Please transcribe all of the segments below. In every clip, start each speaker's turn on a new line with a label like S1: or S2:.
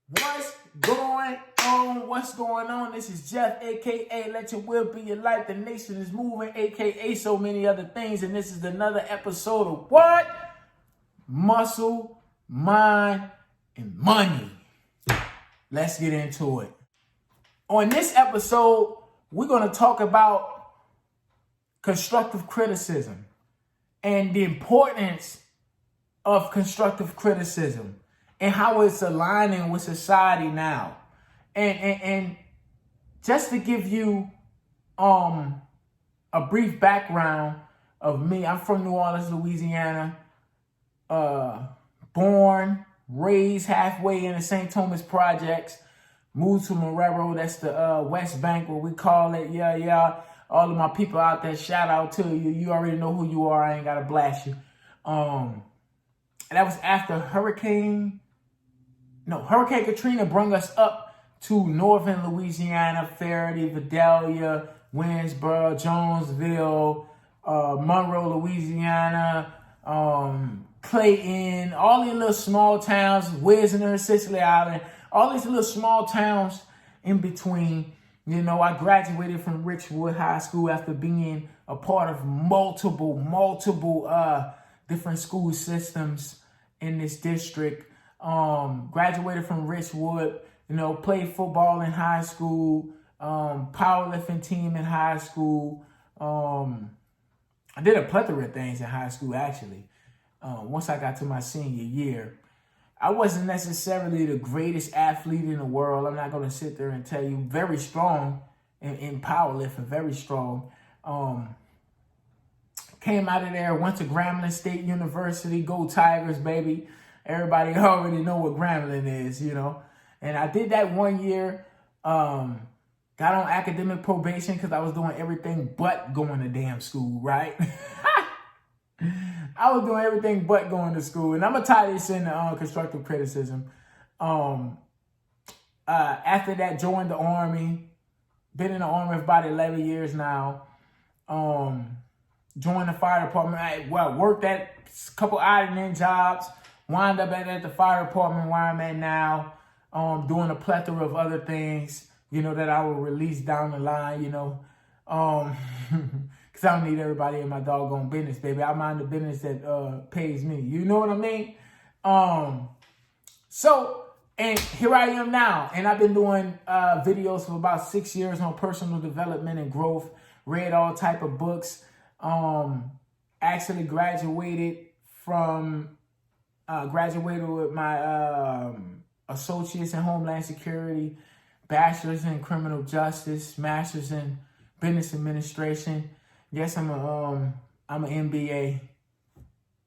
S1: What's going on? What's going on? This is Jeff, aka Let Your Will Be Your Life. The nation is moving, aka so many other things. And this is another episode of what? Muscle, Mind, and Money. Let's get into it. On this episode, we're going to talk about constructive criticism and the importance of constructive criticism and how it's aligning with society now. And just to give you a brief background of me, I'm from New Orleans, Louisiana, born, raised halfway in the St. Thomas Projects, moved to Marrero, that's the West Bank, what we call it, yeah. All of my people out there, shout out to you. You already know who you are, I ain't got to blast you. And that was after Hurricane Katrina brought us up to northern Louisiana, Faraday, Vidalia, Winsboro, Jonesville, Monroe, Louisiana, Clayton, all these little small towns, Wisner, Sicily Island, all these little small towns in between. You know, I graduated from Richwood High School after being a part of multiple different school systems in this district. Graduated from Richwood, played football in high school, powerlifting team in high school. I did a plethora of things in high school, actually. Once I got to my senior year, I wasn't necessarily the greatest athlete in the world. I'm not going to sit there and tell you. Very strong in powerlifting, very strong. Came out of there, went to Grambling State University, go Tigers, baby. Everybody already know what Grambling is, And I did that 1 year, got on academic probation because I was doing everything but going to damn school, right? I was doing everything but going to school. And I'm going to tie this into constructive criticism. After that, joined the Army. Been in the Army for about 11 years now. Joined the fire department. Worked at a couple odd-end jobs. Wound up at the fire department where I'm at now. Doing a plethora of other things, that I will release down the line, because I don't need everybody in my doggone business, baby. I mind the business that pays me. You know what I mean? And here I am now. And I've been doing videos for about 6 years on personal development and growth. Read all type of books. Actually graduated with my associates in Homeland Security, bachelor's in criminal justice, master's in business administration. Yes, I'm an MBA.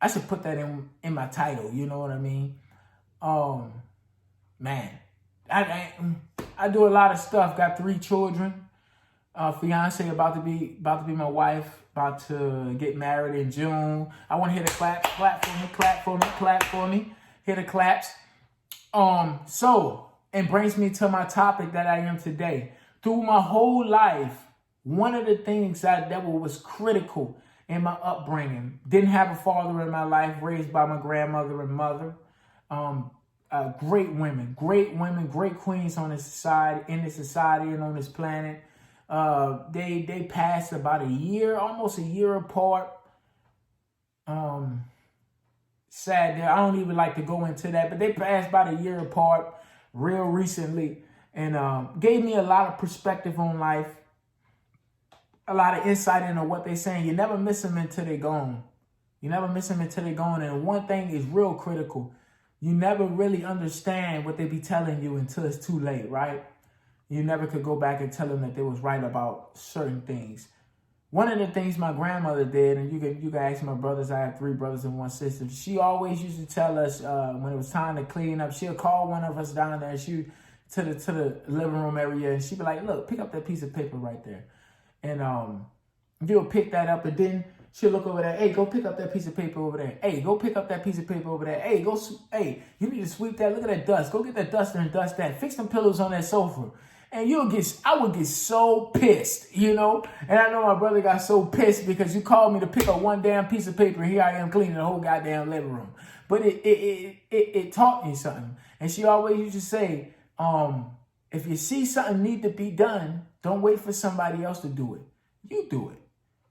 S1: I should put that in my title. You know what I mean? Man, I do a lot of stuff. Got 3 children. Fiance about to be my wife. About to get married in June. I want to hear the clap for me. Hear the claps. And brings me to my topic that I am today. Through my whole life, one of the things that was critical in my upbringing, didn't have a father in my life, raised by my grandmother and mother. Great women, great queens in this society and on this planet. They passed about almost a year apart. Sad that I don't even like to go into that, but they passed about a year apart real recently, and gave me a lot of perspective on life, a lot of insight into what they're saying. You never miss them until they're gone. And one thing is real critical. You never really understand what they be telling you until it's too late, right? You never could go back and tell them that they was right about certain things. One of the things my grandmother did, and you can ask my brothers, I have 3 brothers and 1 sister. She always used to tell us when it was time to clean up, she'll call one of us down there, to the living room area, and she'd be like, look, pick up that piece of paper right there. And you'll pick that up, and then she'll look over there, hey, go pick up that piece of paper over there. Hey, go pick up that piece of paper over there. Hey, you need to sweep that. Look at that dust. Go get that duster and dust that. Fix some pillows on that sofa. And I would get so pissed, And I know my brother got so pissed because you called me to pick up one damn piece of paper, and here I am cleaning the whole goddamn living room. But it taught me something. And she always used to say, if you see something need to be done, don't wait for somebody else to do it. You do it.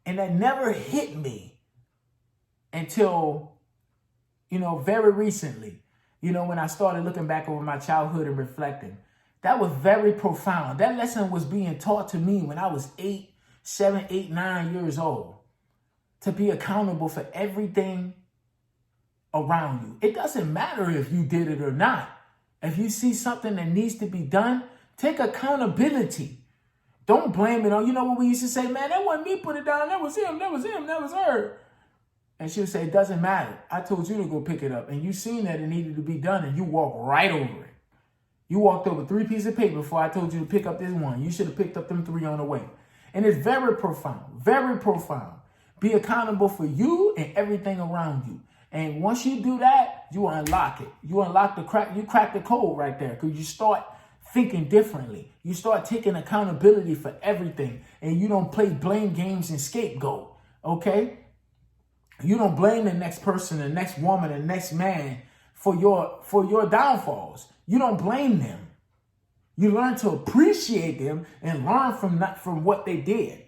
S1: And that never hit me until, very recently, when I started looking back over my childhood and reflecting. That was very profound. That lesson was being taught to me when I was 7, 8, 9 years old. To be accountable for everything around you. It doesn't matter if you did it or not. If you see something that needs to be done, take accountability. Don't blame it on, what we used to say, man, that wasn't me put it down. That was him, that was him, that was her. And she would say, it doesn't matter. I told you to go pick it up. And you seen that it needed to be done and you walked right over it. You walked over 3 pieces of paper before I told you to pick up this one. You should have picked up them 3 on the way. And it's very profound, very profound. Be accountable for you and everything around you. And once you do that, you unlock it. You unlock you crack the code right there because you start thinking differently. You start taking accountability for everything. And you don't play blame games and scapegoat, okay? You don't blame the next person, the next woman, the next man for your downfalls. You don't blame them. You learn to appreciate them and learn from what they did,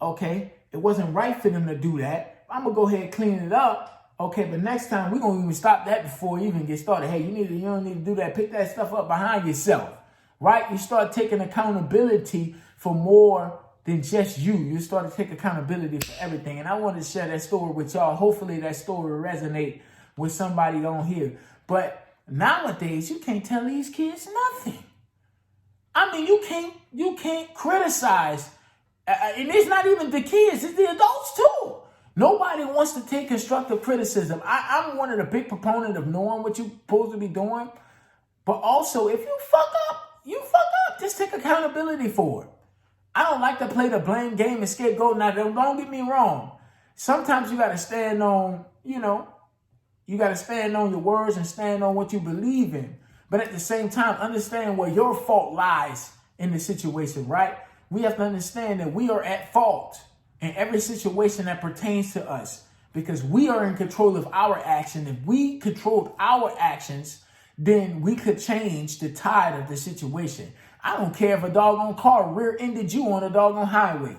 S1: okay? It wasn't right for them to do that. I'm going to go ahead and clean it up. Okay, but next time we're going to even stop that before you even get started. Hey, you don't need to do that. Pick that stuff up behind yourself, right? You start taking accountability for more than just you. You start to take accountability for everything. And I want to share that story with y'all. Hopefully that story will resonate with somebody on here. But nowadays, you can't tell these kids nothing. I mean, you can't criticize. And it's not even the kids, it's the adults too. Nobody wants to take constructive criticism. I'm one of the big proponents of knowing what you're supposed to be doing. But also, if you fuck up, you fuck up. Just take accountability for it. I don't like to play the blame game and scapegoat. Now, don't get me wrong. Sometimes you got to stand on, you got to stand on your words and stand on what you believe in. But at the same time, understand where your fault lies in the situation, right? We have to understand that we are at fault in every situation that pertains to us because we are in control of our action. If we controlled our actions, then we could change the tide of the situation. I don't care if a doggone car rear-ended you on a doggone highway.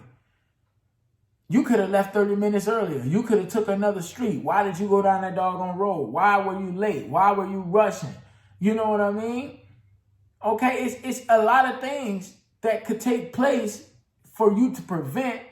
S1: You could have left 30 minutes earlier. You could have took another street. Why did you go down that doggone road? Why were you late? Why were you rushing? You know what I mean? Okay, it's a lot of things that could take place for you to prevent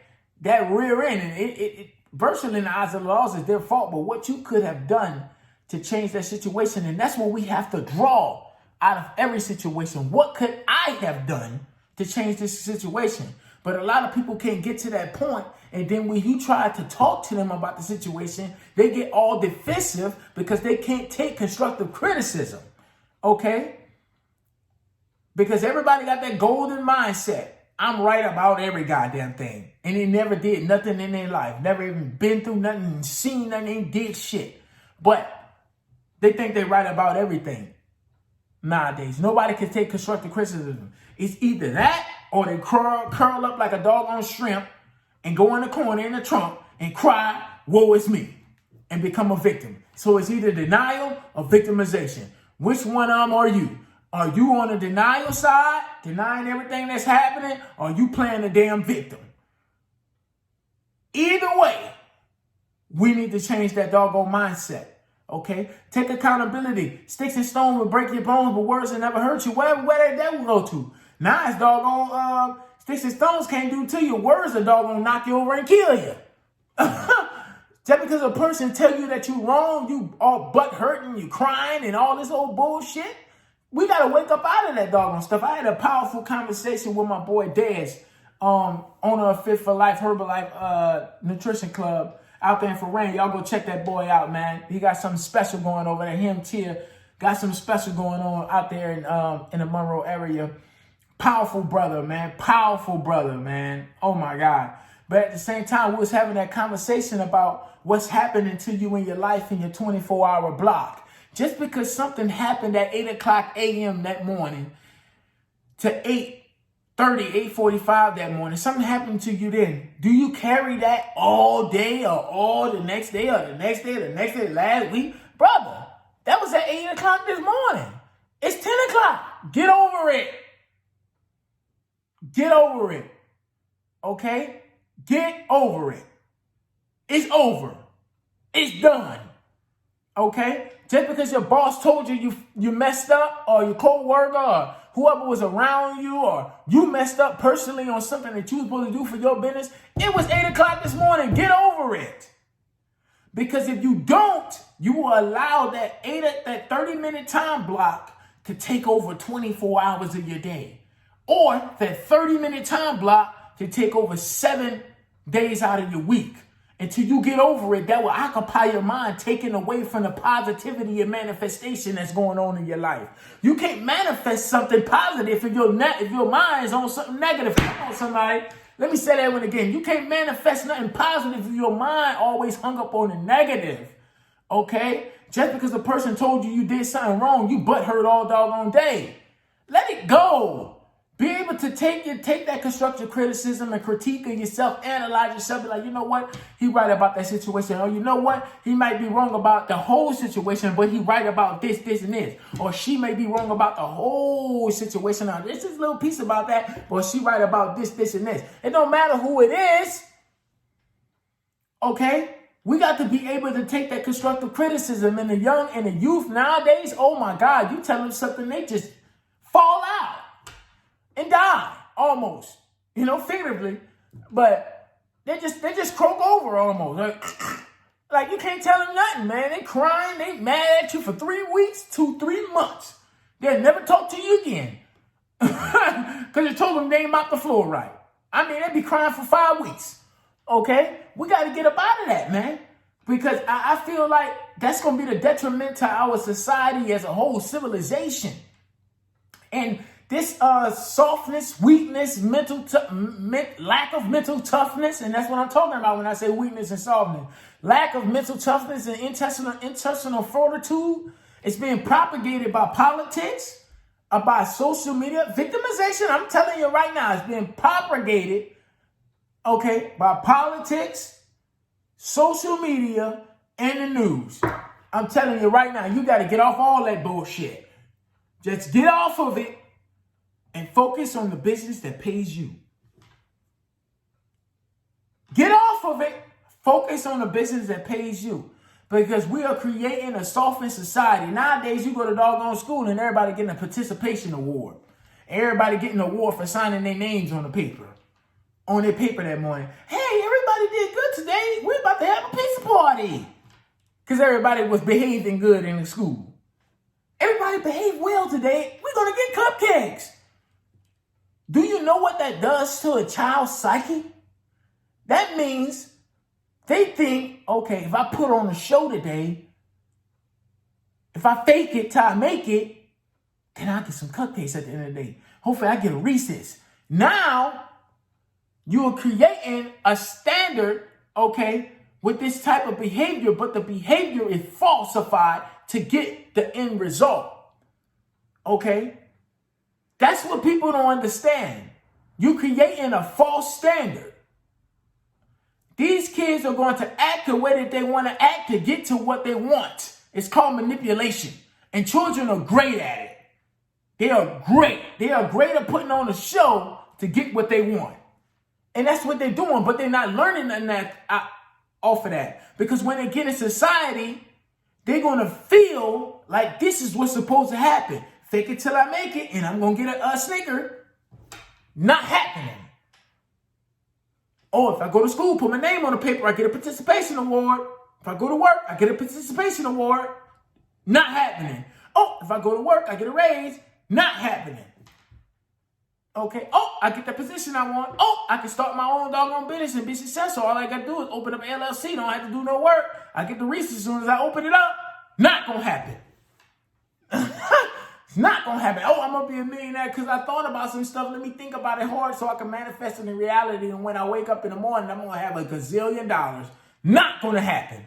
S1: that rear end. And it virtually in the eyes of the laws is their fault, but what you could have done to change that situation. And that's what we have to draw out of every situation. What could I have done to change this situation? But a lot of people can't get to that point. And then when you try to talk to them about the situation, they get all defensive because they can't take constructive criticism. Okay? Because everybody got that golden mindset. I'm right about every goddamn thing. And they never did nothing in their life. Never even been through nothing, seen nothing, did shit. But they think they're right about everything nowadays. Nobody can take constructive criticism. It's either that or they curl up like a doggone shrimp and go in the corner in the trunk and cry, woe is me, and become a victim. So it's either denial or victimization. Which one of them are you? Are you on the denial side, denying everything that's happening, or are you playing the damn victim? Either way, we need to change that doggone mindset, okay? Take accountability. Sticks and stones will break your bones, but words will never hurt you. Where did that go to? Now it's doggone, sticks and stones can't do to you. Words are doggone knock you over and kill you. Just because a person tell you that you wrong, you all butt hurting, you crying and all this old bullshit. We got to wake up out of that doggone stuff. I had a powerful conversation with my boy Dez, owner of Fit for Life Herbalife Nutrition Club out there in Forain. Y'all go check that boy out, man. He got something special going over there. Him, Tia, got something special going on out there in the Monroe area. Powerful brother, man. Powerful brother, man. Oh, my God. But at the same time, we was having that conversation about what's happening to you in your life in your 24-hour block. Just because something happened at 8 o'clock a.m. that morning to 8:30, 8:45 that morning, something happened to you then. Do you carry that all day or all the next day or the next day or the next day, last week? Brother, that was at 8 o'clock this morning. It's 10 o'clock. Get over it. Get over it. Okay? Get over it. It's over. It's done. Okay? Just because your boss told you messed up, or your co-worker, or whoever was around you, or you messed up personally on something that you were supposed to do for your business, it was 8 o'clock this morning. Get over it. Because if you don't, you will allow that 30-minute time block to take over 24 hours of your day. Or that 30-minute time block to take over 7 days out of your week. Until you get over it, that will occupy your mind, taking away from the positivity and manifestation that's going on in your life. You can't manifest something positive if your mind is on something negative. Come on, somebody. Let me say that one again. You can't manifest nothing positive if your mind always hung up on the negative. Okay? Just because a person told you did something wrong, you butthurt all doggone day. Let it go. Be able to take that constructive criticism and critique of yourself, analyze yourself, be like, you know what? He right about that situation. Or you know what? He might be wrong about the whole situation, but he right about this, and this. Or she may be wrong about the whole situation. Now, this is a little piece about that, but she right about this, and this. It don't matter who it is. Okay? We got to be able to take that constructive criticism. And the young and the youth nowadays, oh my God, you tell them something, they just fall out and die almost, figuratively, but they just croak over almost. Like you can't tell them nothing, man. They crying, they mad at you for 3 weeks to 3 months. They'll never talk to you again because you told them they ain't mopped the floor right. I mean, they be crying for 5 weeks. Okay, we got to get up out of that, man, because I feel like that's going to be the detriment to our society as a whole, civilization, and this softness, weakness, lack of mental toughness, and that's what I'm talking about when I say weakness and softness. Lack of mental toughness and intestinal fortitude is being propagated by politics, by social media. Victimization, I'm telling you right now, it's being propagated, okay, by politics, social media, and the news. I'm telling you right now, you got to get off all that bullshit. Just get off of it and focus on the business that pays you. Get off of it. Focus on the business that pays you. Because we are creating a softened society. Nowadays, you go to doggone school and everybody getting a participation award. Everybody getting an award for signing their names on the paper. On their paper that morning. Hey, everybody did good today. We're about to have a pizza party. Because everybody was behaving good in the school. Everybody behaved well today. We're going to get cupcakes. Do you know what that does to a child's psyche? That means they think, okay, if I put on a show today, if I fake it till I make it, then I'll get some cupcakes at the end of the day. Hopefully I get a Reese's. Now, you're creating a standard, okay, with this type of behavior, but the behavior is falsified to get the end result. Okay? That's what people don't understand. You're creating a false standard. These kids are going to act the way that they want to act to get to what they want. It's called manipulation. And children are great at it. They are great. They are great at putting on a show to get what they want. And that's what they're doing, but they're not learning off of that. Because when they get in society, they're going to feel like this is what's supposed to happen. Fake it till I make it, and I'm going to get a Snicker. Not happening. Oh, if I go to school, put my name on the paper, I get a participation award. If I go to work, I get a participation award. Not happening. Oh, if I go to work, I get a raise. Not happening. Okay. Oh, I get the position I want. Oh, I can start my own doggone business and be successful. All I got to do is open up an LLC. Don't have to do no work. I get the Reese's as soon as I open it up. Not going to happen. It's not going to happen. Oh, I'm going to be a millionaire because I thought about some stuff. Let me think about it hard so I can manifest it in reality. And when I wake up in the morning, I'm going to have a gazillion dollars. Not going to happen.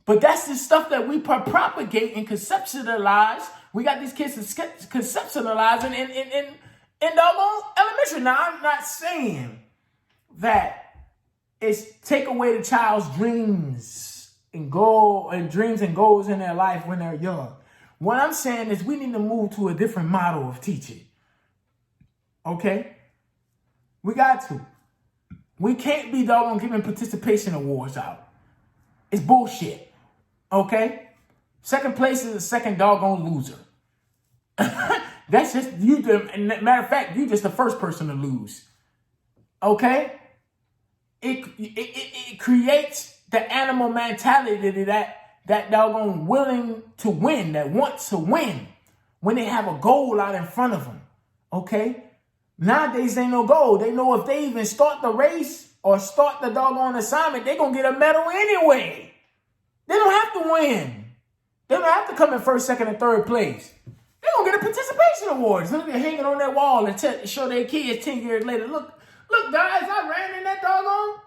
S1: But that's the stuff that we propagate and conceptualize. We got these kids conceptualizing in doggone elementary. Now, I'm not saying that it's take away the child's dreams and goals in their life when they're young. What I'm saying is we need to move to a different model of teaching. Okay? We got to. We can't be doggone giving participation awards out. It's bullshit. Okay? Second place is a second doggone loser. That's just you. Matter of fact, you just the first person to lose. Okay? It creates the animal mentality that doggone willing to win, that wants to win when they have a goal out in front of them. Okay? Nowadays, ain't no goal. They know if they even start the race or start the doggone assignment, they're going to get a medal anyway. They don't have to win. They don't have to come in first, second, and third place. They're going to get a participation award. So they're hanging on that wall and show their kids 10 years later. Look, guys, I ran in that doggone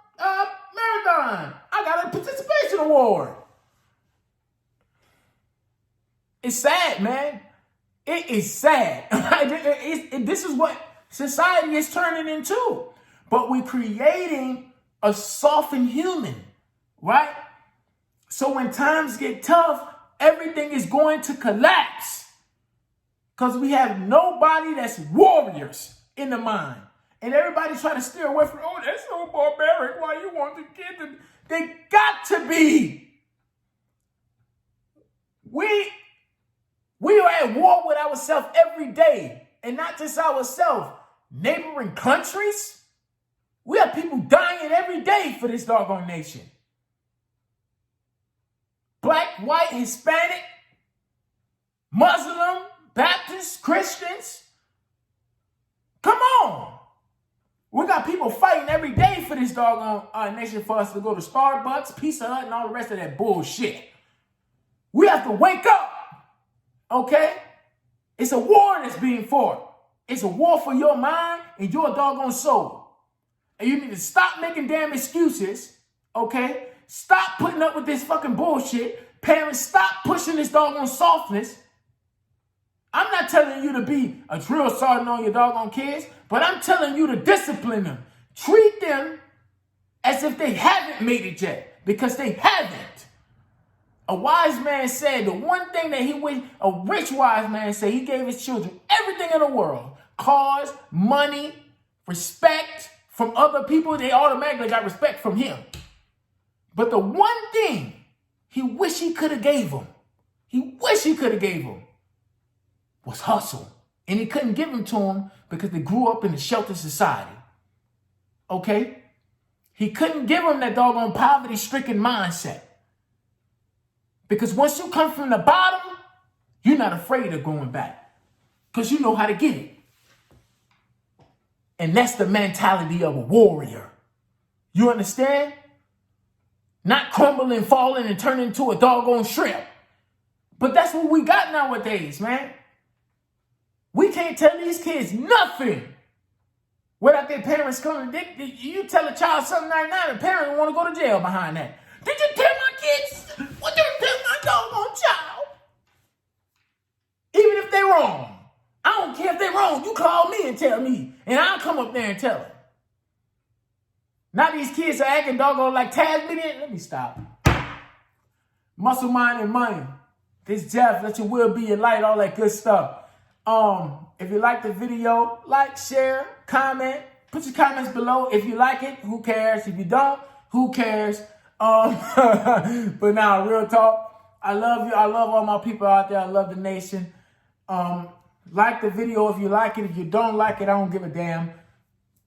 S1: marathon. I got a participation award. It's sad, man. It is sad. This is what society is turning into. But we're creating a softened human, right? So when times get tough, everything is going to collapse. Because we have nobody that's warriors in the mind. And everybody try to steer away from, oh, that's so barbaric. Why you want the kid to... They got to be. We are at war with ourselves every day. And not just ourselves. Neighboring countries. We have people dying every day for this doggone nation. Black, white, Hispanic, Muslim, Baptist, Christians. Come on. We got people fighting every day for this doggone nation for us to go to Starbucks, Pizza Hut, and all the rest of that bullshit. We have to wake up. Okay? It's a war that's being fought. It's a war for your mind and your doggone soul. And you need to stop making damn excuses. Okay? Stop putting up with this fucking bullshit. Parents, stop pushing this doggone softness. I'm not telling you to be a drill sergeant on your doggone kids, but I'm telling you to discipline them. Treat them as if they haven't made it yet, because they haven't. A wise man said the one thing that a rich wise man said, he gave his children everything in the world. Cars, money, respect from other people. They automatically got respect from him. But the one thing he wished he could have gave them, was hustle. And he couldn't give them to them because they grew up in a sheltered society. Okay? He couldn't give them that doggone poverty-stricken mindset. Because once you come from the bottom, you're not afraid of going back. Because you know how to get it. And that's the mentality of a warrior. You understand? Not crumbling, falling, and turning into a doggone shrimp. But that's what we got nowadays, man. We can't tell these kids nothing without their parents coming. You tell a child something right now, the parent want to go to jail behind that. Did you tell my kids? What did you tell my doggone child? Even if they're wrong. I don't care if they're wrong. You call me and tell me. And I'll come up there and tell them. Now these kids are acting doggone like Tasmanian. Let me stop. Muscle, mind, and money. This Jeff, let your will be your light, all that good stuff. If you like the video, like, share, comment. Put your comments below. If you like it, who cares? If you don't, who cares? But now, real talk. I love you. I love all my people out there. I love the nation. Like the video if you like it. If you don't like it, I don't give a damn.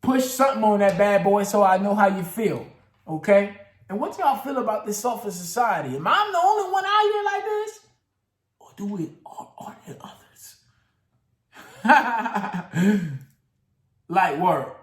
S1: Push something on that bad boy so I know how you feel. Okay? And what y'all feel about this softer society? Am I the only one out here like this? Or are there others? Light work.